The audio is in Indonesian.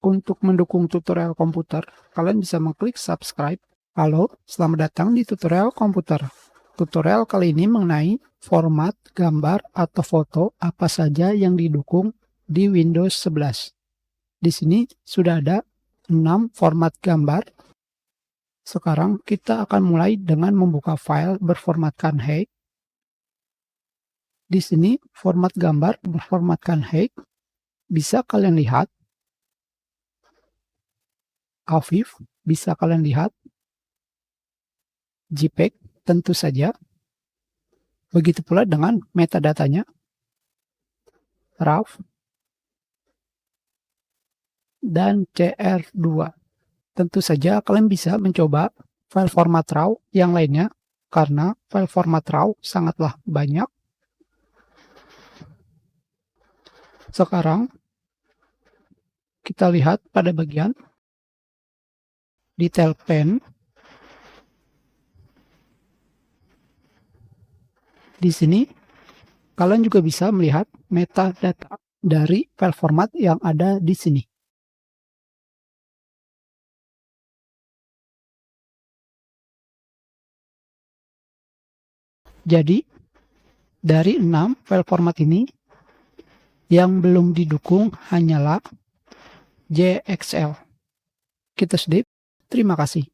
Untuk mendukung tutorial komputer, kalian bisa mengklik subscribe. Halo, selamat datang di tutorial komputer. Tutorial kali ini mengenai format gambar atau foto apa saja yang didukung di Windows 11. Di sini sudah ada 6 format gambar. Sekarang kita akan mulai dengan membuka file berformatkan HEIC. Di sini format gambar berformatkan HEIC bisa kalian lihat. AVIF bisa kalian lihat. JPEG tentu saja. Begitu pula dengan metadatanya. RAW dan CR2. Tentu saja kalian bisa mencoba file format RAW yang lainnya karena file format RAW sangatlah banyak. Sekarang kita lihat pada bagian detail pen. Di sini kalian juga bisa melihat metadata dari file format yang ada di sini. Jadi dari 6 file format ini yang belum didukung hanyalah JXL. Kita skip. Terima kasih.